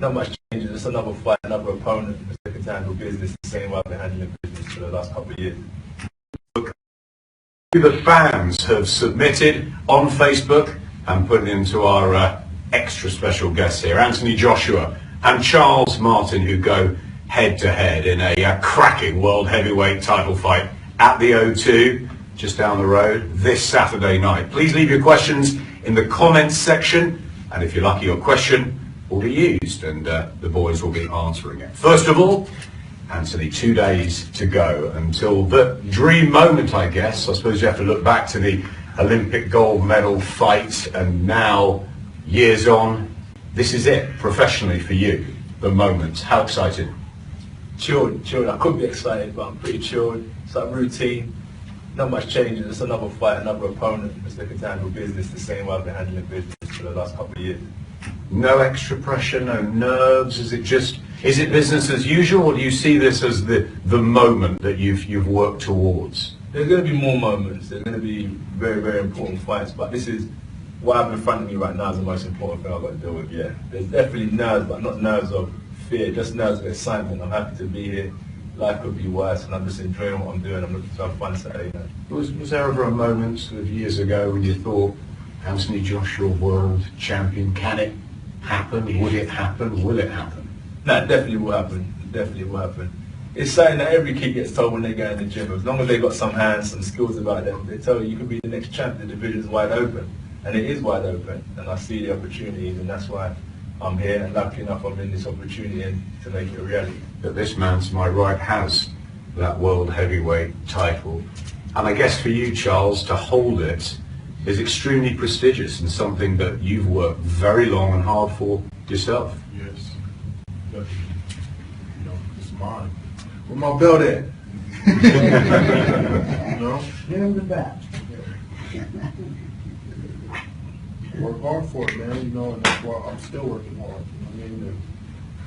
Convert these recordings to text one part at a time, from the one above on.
Not much changes, just another fight, another opponent, just looking to handle business the same way I've been handling business for the last couple of years. The fans have submitted on Facebook and put it into our extra special guests here, Anthony Joshua and Charles Martin, who go head-to-head in a cracking world heavyweight title fight at the O2, just down the road, this Saturday night. Please leave your questions in the comments section, and if you're lucky, your question will be used, and the boys will be answering it. First of all, Anthony, 2 days to go until the dream moment, I guess. I suppose you have to look back to the Olympic gold medal fight, and now, years on, this is it, professionally for you, the moment. How excited? Chilled. I could be excited, but I'm pretty chilled. It's like routine, not much changes, just another fight, another opponent, just looking to handle business the same way I've been handling business for the last couple of years. No extra pressure, no nerves. Is it business as usual, or do you see this as the moment that you've worked towards? There's going to be more moments. There's going to be very, very important fights, but this is what I have in front of me right now is the most important thing I've got to deal with. Yeah, there's definitely nerves, but not nerves of fear, just nerves of excitement. I'm happy to be here. Life could be worse, and I'm just enjoying what I'm doing. I'm looking to have fun Saturday night. Was there ever a moment sort of years ago when you thought, Anthony Joshua, world champion, can it happen? Would it happen? Will it happen? No, it definitely will happen. It definitely will happen. It's something that every kid gets told when they go in the gym. As long as they've got some hands, some skills about them, they tell you can be the next champ. The division's wide open. And it is wide open. And I see the opportunities, and that's why I'm here. And lucky enough, I'm in this opportunity and to make it a reality. That this man to my right has that world heavyweight title. And I guess for you, Charles, to hold it is extremely prestigious and something that you've worked very long and hard for yourself. Yes, definitely. You know, it's mine. Where my belt at? You know? Here's the back. Work hard for it, man. You know, and that's why I'm still working hard. You know what I mean?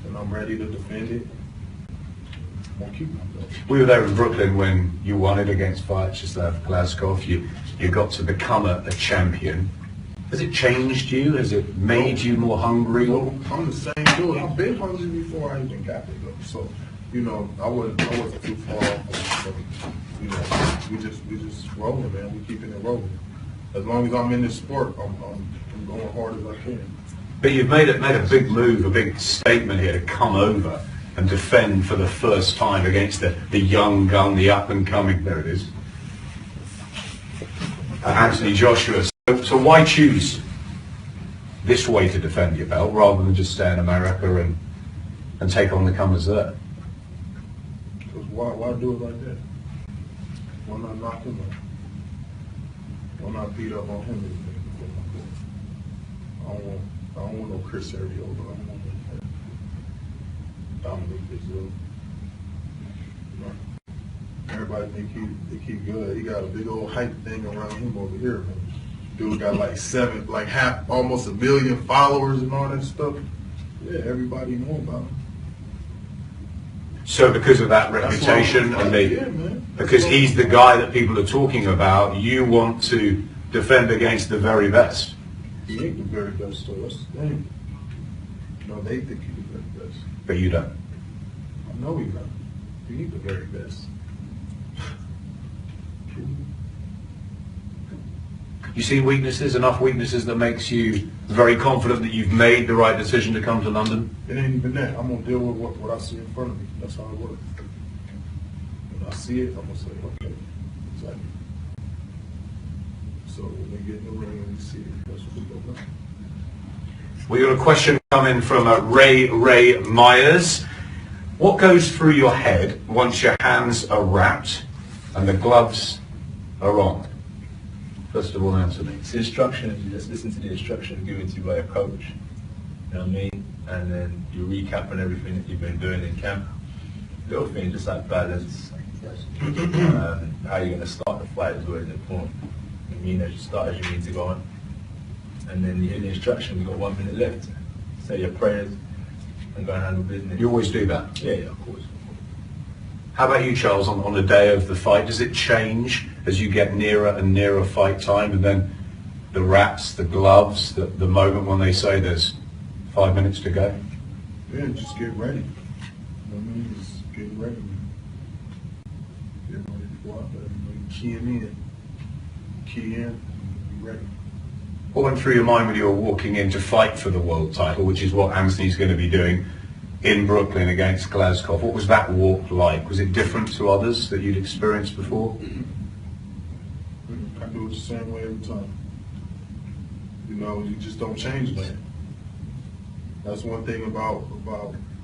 And I'm ready to defend it. I'm gonna keep my belt. We were there in Brooklyn when you won it against Vyacheslav Glazkov. You got to become a champion. Has it changed you? Has it made you more hungry? No, I'm the same dude. I've been hungry before I even got it though. So, you know, I wasn't too far off. So, you know, we just rolling, man. We keeping it rolling. As long as I'm in this sport, I'm going hard as I can. But you've made a big move, a big statement here to come over and defend for the first time against the young gun, the up and coming. There it is. Anthony Joshua. So why choose this way to defend your belt rather than just stay in America and take on the comers there? Because why do it like that? Why not knock him out? Why not beat up on him? I don't want no Chris Arreola. I don't want no Dominic Brazil. Everybody think he good. He got a big old hype thing around him over here, man. Dude got like almost 1 million followers and all that stuff. Yeah, everybody know about him. So because of that reputation and because he's the guy that people are talking about, you want to defend against the very best. He ain't the very best, so that's the thing. You know, they think he's the very best. But you don't. I know he's not. He ain't the very best. You see weaknesses, enough weaknesses that makes you very confident that you've made the right decision to come to London? It ain't even that. I'm going to deal with what I see in front of me. That's how it works. When I see it, I'm going to say, okay, exactly. So when we get in the ring and we see it, that's what we go with. We got a question coming from Ray Myers. What goes through your head once your hands are wrapped and the gloves are on? First of all, Anthony. It's instructions. You just listen to the instructions given to you by a coach. You know what I mean? And then you recap on everything that you've been doing in camp. Little things, just like balance. How you're going to start the fight is always important. You mean as you start as you need to go on. And then you hear the instruction, you've got 1 minute left. Say your prayers and go and handle business. You always do that? Yeah, of course. How about you, Charles, on the day of the fight? Does it change as you get nearer and nearer fight time, and then the wraps, the gloves, the moment when they say there's 5 minutes to go? Yeah, just get ready. You know what I mean? Just get ready. Get ready to go out there. Key in, be ready. What went through your mind when you were walking in to fight for the world title, which is what Anthony's going to be doing in Brooklyn against Glasgow? What was that walk like? Was it different to others that you'd experienced before? I do it the same way every time. You know, you just don't change, man. That's one thing about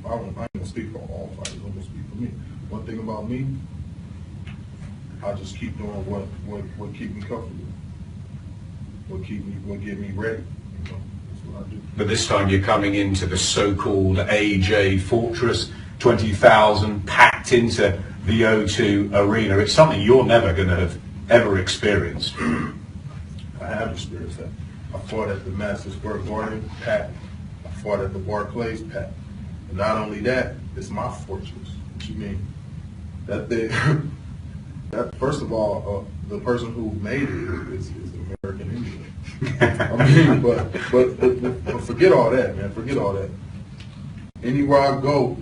I ain't gonna speak for all fighters, I'm gonna speak for me. One thing about me, I just keep doing what keep me comfortable. What get me ready. You know, that's what I do. But this time you're coming into the so-called AJ Fortress, 20,000 packed into the O2 Arena. It's something you're never going to have ever experienced. I have experienced that. I fought at the Madison Square Garden, packed. I fought at the Barclays, packed. And not only that, it's my fortress. What you mean? That thing, that first of all, the person who made it is American Indian. I mean, but forget all that, man. Forget all that. Anywhere I go,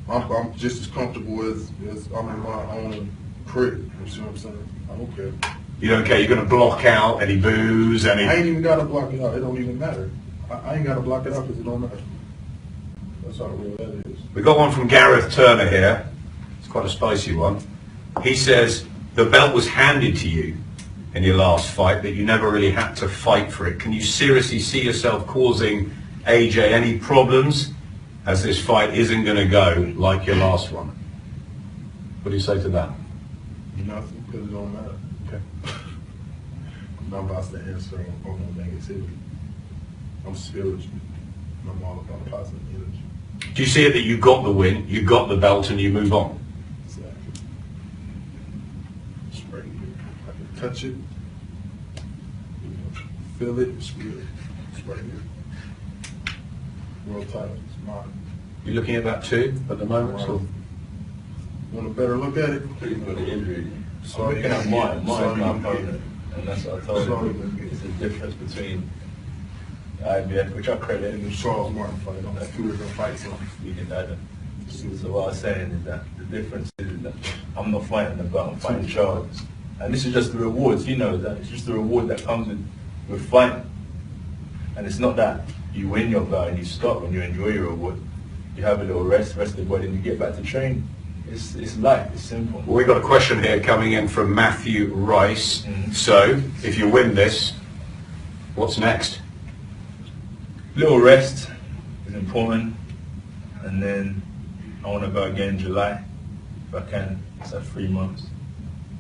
I'm just as comfortable as I'm in my own crib. You see what I'm saying? I don't care. You don't care, you're going to block out any booze, any... I ain't even got to block it out. It don't even matter. I ain't got to block it out because it don't matter. That's how real that is. We got one from Gareth Turner here. It's quite a spicy one. He says, the belt was handed to you in your last fight, but you never really had to fight for it. Can you seriously see yourself causing AJ any problems as this fight isn't going to go like your last one? What do you say to that? Nothing, because it don't matter. Okay. I'm not about to answer on no negativity. I'm spiritual. And I'm all about positive energy. Do you see it that you got the win, you got the belt, and you move on? Exactly. It's right here. I can touch it. You know, feel it. It's real. It's right here. World title. It's mine. You looking at that too at the moment? Or? Want a better look at it? Please with the injury. So I'm looking at mine's my opponent, opponent. and that's what I told him. It's the difference between IBF, which I credit And the Charles Martin fight. That's two different fights. we did that. So what I was saying is that the difference is that I'm not fighting the belt, I'm fighting Charles. And this is just the rewards, he knows that. It's just the reward that comes with fighting. And it's not that you win your belt and you stop and you enjoy your reward. You have a little rest the body, and you get back to training. It's light, it's simple. Well, we've got a question here coming in from Matthew Rice. So, if you win this, what's next? Little rest is important, and then I want to go again in July, if I can. It's at 3 months.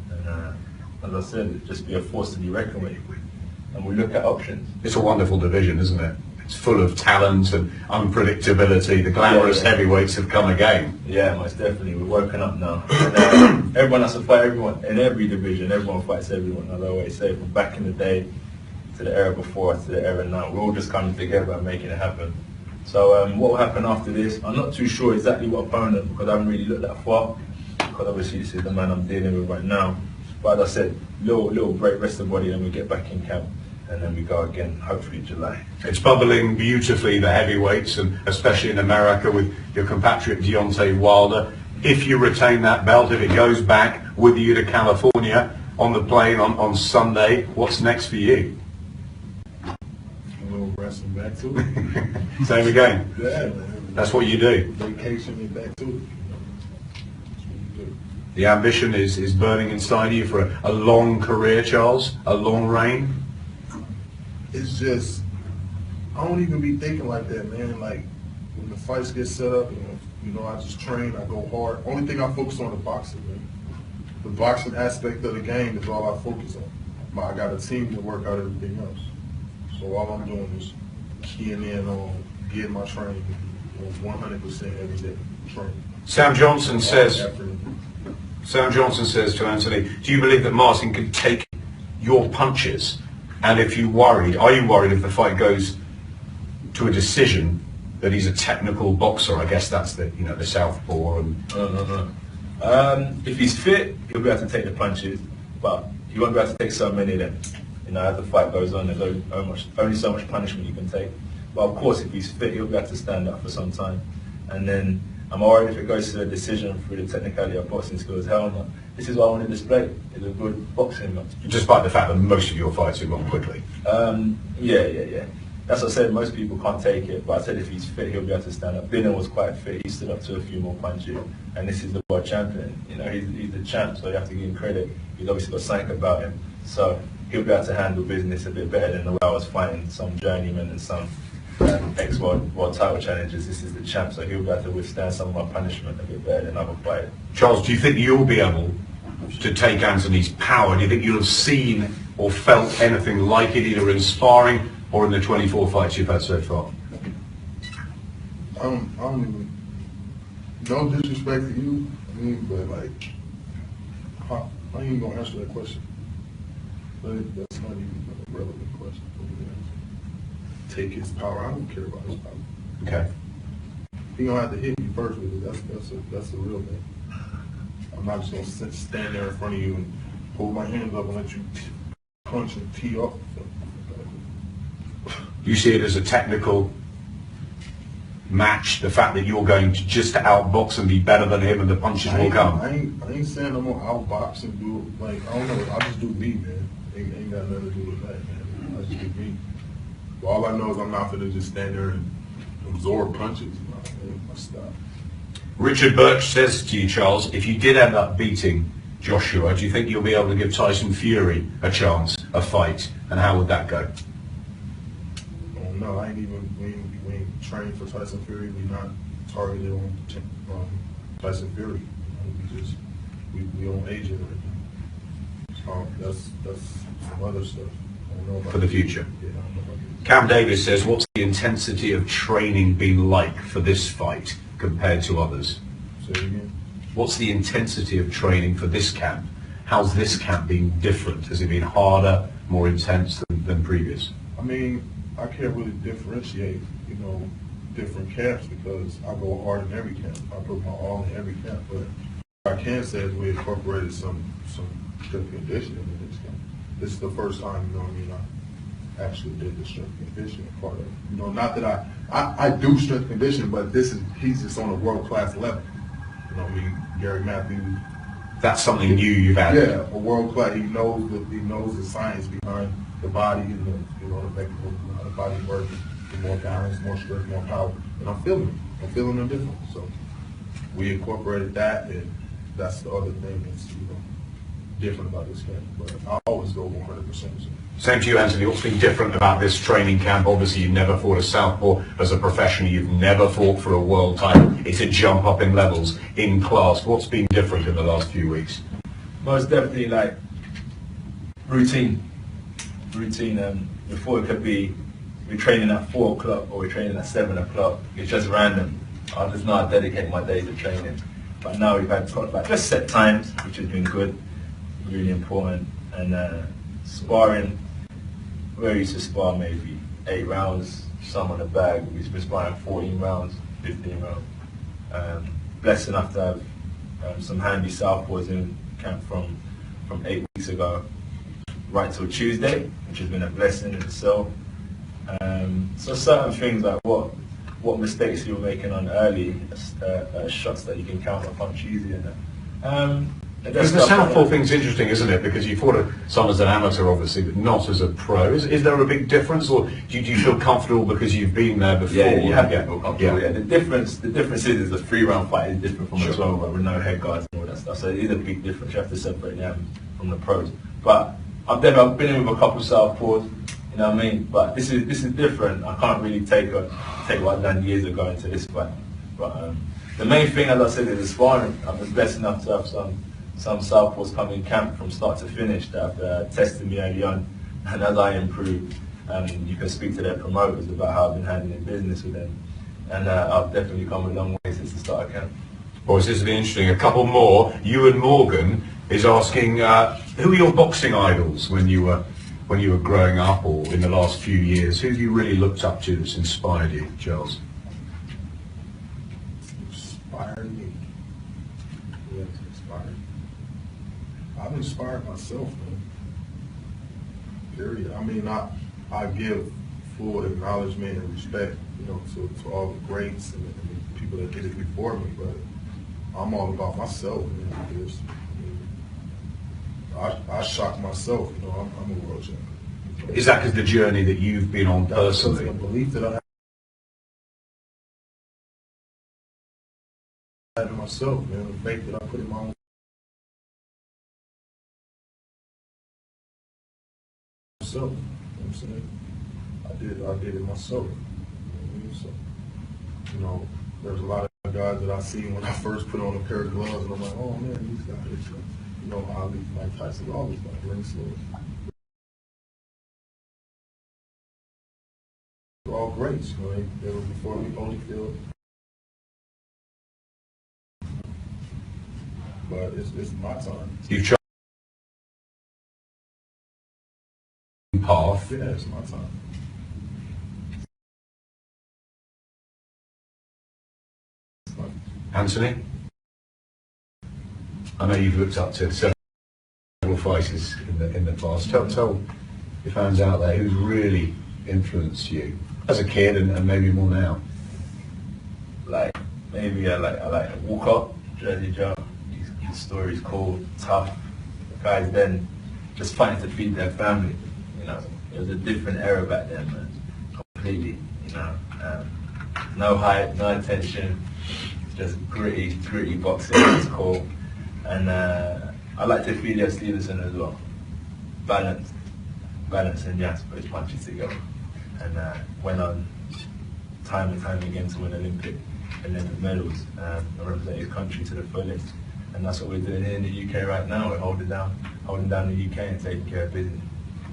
And as I said, just be a force to be reckoned with. And we look at options. It's a wonderful division, isn't it? It's full of talent and unpredictability. The glamorous heavyweights have come again. Yeah, most definitely. We're woken up now. And, everyone has to fight everyone. In every division, everyone fights everyone. As I always say, from back in the day to the era before to the era now, we're all just coming together and making it happen. So what will happen after this? I'm not too sure exactly what opponent, because I haven't really looked that far. Because obviously this is the man I'm dealing with right now. But as I said, little break, rest the body, and we get back in camp. And then we go again, hopefully July. It's bubbling beautifully, the heavyweights, and especially in America with your compatriot Deontay Wilder. If you retain that belt, if it goes back with you to California on the plane on Sunday, what's next for you? A little wrestling back to it. Same again. Yeah, man. That's what you do. Vacation and back to it. That's what you do. The ambition is burning inside you for a long career, Charles, a long reign. It's just, I don't even be thinking like that, man. Like, when the fights get set up, and, you know, I just train, I go hard. Only thing I focus on is boxing, man. The boxing aspect of the game is all I focus on. I got a team to work out everything else. So all I'm doing is keying in on getting my training 100% every day. Training. Sam Johnson says to Anthony, do you believe that Martin can take your punches? And if you worried, are you worried if the fight goes to a decision that he's a technical boxer? I guess that's the the southpaw. And No. If he's fit, he'll be able to take the punches, but he won't be able to take so many of them. As the fight goes on, there's only so much punishment you can take. But of course, if he's fit, he'll be able to stand up for some time. And then I'm worried if it goes to a decision through the technicality of boxing skills, hell no. This is what I want to display, is a good boxing match. Despite the fact that most of your fights have gone quickly. Yeah. That's what I said, most people can't take it, but I said if he's fit, he'll be able to stand up. Biden was quite fit, he stood up to a few more punches, and this is the world champion. You know, he's the champ, so you have to give him credit. He's obviously got something about him, so he'll be able to handle business a bit better than the way I was fighting some journeymen and some ex-world title challengers. This is the champ, so he'll be able to withstand some of my punishment a bit better than other fighters. Charles, do you think you'll be able to take Anthony's power? Do you think you'll have seen or felt anything like it, either in sparring or in the 24 fights you've had so far? I don't even, no disrespect to you, but like, I ain't even gonna answer that question. But that's not even a relevant question for me to answer. Take his power. I don't care about his power. Okay. He gonna have to hit me first with it. That's the real thing. I'm not just gonna stand there in front of you and hold my hands up and let you punch and tee up. You see it as a technical match, the fact that you're going to just outbox and be better than him and the punches will come? I ain't saying I'm gonna outbox and do, like, I don't know, I just do me, man. Ain't got nothing to do with that, man. I just do me. But all I know is I'm not gonna just stand there and absorb punches. I stop. Richard Birch says to you, Charles, if you did end up beating Joshua, do you think you'll be able to give Tyson Fury a chance, a fight, and how would that go? No, we ain't trained for Tyson Fury. We not targeted on Tyson Fury. We on agent right now. That's some other stuff. I don't know about For the future. Yeah, I don't know about it. Cam Davis says, what's the intensity of training been like for this fight compared to others? Say it again. What's the intensity of training for this camp? How's this camp been different? Has it been harder, more intense than previous? I mean, I can't really differentiate, different camps because I go hard in every camp. I put my all in every camp. But what I can say is we incorporated some strength conditioning in this camp. This is the first time, I actually did the strength conditioning part of it. Not that I do strength conditioning, but he's just on a world-class level. Gary Matthews. That's something new you've added. Yeah, a world-class. He knows the science behind the body and the how the body works, more balance, more strength, more power, and I'm feeling the difference. So we incorporated that, and that's the other thing that's different about this camp. But I always go 100%. Same to you, Anthony. What's been different about this training camp? Obviously, you've never fought a southpaw as a professional. You've never fought for a world title. It's a jump up in levels, in class. What's been different in the last few weeks? Most definitely, like, routine. Before it could be we're training at 4 o'clock or we're training at 7 o'clock. It's just random. I just know I dedicate my day to training. But now we've had just set times, which has been good, really important. And sparring, we're used to spar maybe 8 rounds, some on the bag. We've been sparring 14 rounds, 15 rounds. Blessed enough to have some handy southpaws in camp from 8 weeks ago right till Tuesday, which has been a blessing in itself. So certain things like what mistakes you were making on early shots that you can counter punch easier now. Because the southpaw thing's interesting, isn't it? Because you fought some as an amateur, obviously, but not as a pro. Is there a big difference, or do you feel comfortable because you've been there before? Yeah, you have to feel comfortable. Yeah. The difference is a 3-round fight is different from a 12 round with no head guards and all that stuff. So it is a big difference. You have to separate them from the pros. But I've been in with a couple of southpaws. You know what I mean? But this is different. I can't really take what I've done years ago into this fight. But the main thing, as I said, is the sparring. I've been blessed enough to have some southpaws come in camp from start to finish that have tested me early on. And as I improve, you can speak to their promoters about how I've been handling business with them. And I've definitely come a long way since the start of camp. Boys, this has been interesting. A couple more. Ewan Morgan is asking, who are your boxing idols when you were growing up or in the last few years? Who have you really looked up to that's inspired you, Charles? Inspired me? Yeah, it's inspired. I've inspired myself, man. Period. I mean, I give full acknowledgement and respect, to all the greats and the people people that did it before me, but I'm all about myself, man. Because, I shock myself, you know, I'm a world champion. Is that because the journey that you've been on That's personally? the belief that I have in myself, man. The faith that I put in my own self. You know what I'm saying? I did it myself. You know what I mean? So, you know, there's a lot of guys that I see when I first put on a pair of gloves, and I'm like, oh man, these guys, you know, Ali, Mike Tyson, all these guys, Lenny Lewis. They're all greats, you know, they were before me, Holyfield. But it's my time. You've chosen a path. Yeah, it's my time. Anthony, I know you've looked up to several fighters in the past. Tell your fans out there who's really influenced you as a kid and maybe more now. Like, maybe I like Walker, Jersey Joe. His story's cool, tough. The guys then just fighting to feed their family. You know, it was a different era back then, man. Completely. You know, no hype, no attention, just gritty boxing. It's cool. And I like to feed Stevenson as well. Balance and just put his punches together. And went on time and time again to win Olympic medals and represent his country to the fullest. And that's what we're doing here in the UK right now. We're holding down the UK and taking care of business.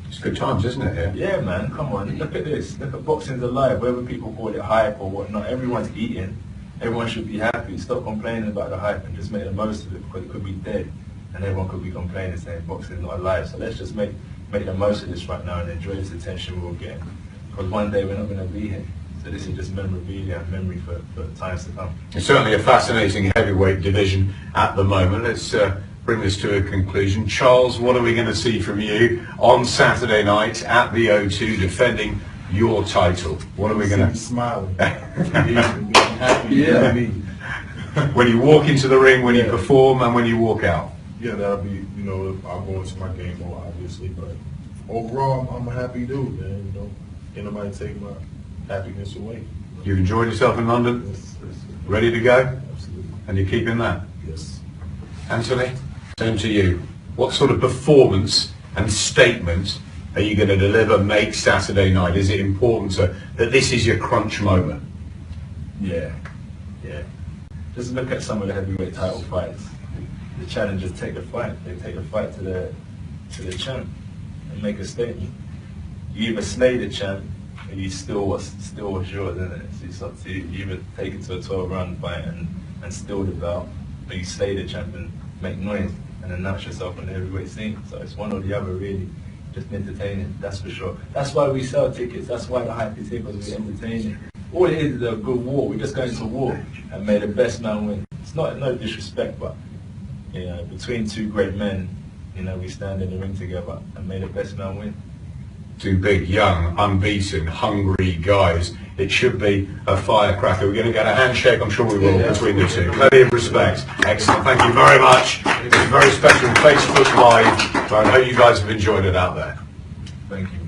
It's good times, isn't it? Yeah, man, come on, look at this. Look at boxing's alive, whether people call it hype or whatnot. Everyone's eating. Everyone should be happy. Stop complaining about the hype and just make the most of it, because it could be dead. And everyone could be complaining saying boxing's not alive. So let's just make the most of this right now and enjoy this attention we'll get. Because one day we're not going to be here. So this is just memorabilia and memory for times to come. It's certainly a fascinating heavyweight division at the moment. Let's bring this to a conclusion. Charles, what are we going to see from you on Saturday night at the O2 defending your title? What are we going to... Smiling. Happy. Yeah. When you walk into the ring, when you perform, and when you walk out? Yeah, that'll be, you know, I'll go into my game mode, obviously, but overall, I'm a happy dude, man, you know. Can't nobody take my happiness away. You've enjoyed yourself in London? Yes. Ready to go? Absolutely. And you're keeping that? Yes. Anthony, same to you. What sort of performance and statement are you going to deliver, make Saturday night? Is it important that this is your crunch moment? Yeah. Just look at some of the heavyweight title fights. The challengers take the fight. They take the fight to the champ and make a statement. You either slay the champ, or you still what's yours, isn't it? So it's up to you. You either take it to a 12-round fight and steal the belt, or you slay the champ and make noise and announce yourself on the heavyweight scene. So it's one or the other, really. Just entertaining, that's for sure. That's why we sell tickets. That's why the hype is here, because we're entertaining. All it is a good war. We're just going to war and may the best man win. It's not no disrespect, but you know, between two great men, you know, we stand in the ring together and may the best man win. Two big, young, unbeaten, hungry guys. It should be a firecracker. We're going to get a handshake, I'm sure we will, between the two. Plenty of respect. Excellent. Thank you very much. It was very special Facebook Live. I know you guys have enjoyed it out there. Thank you.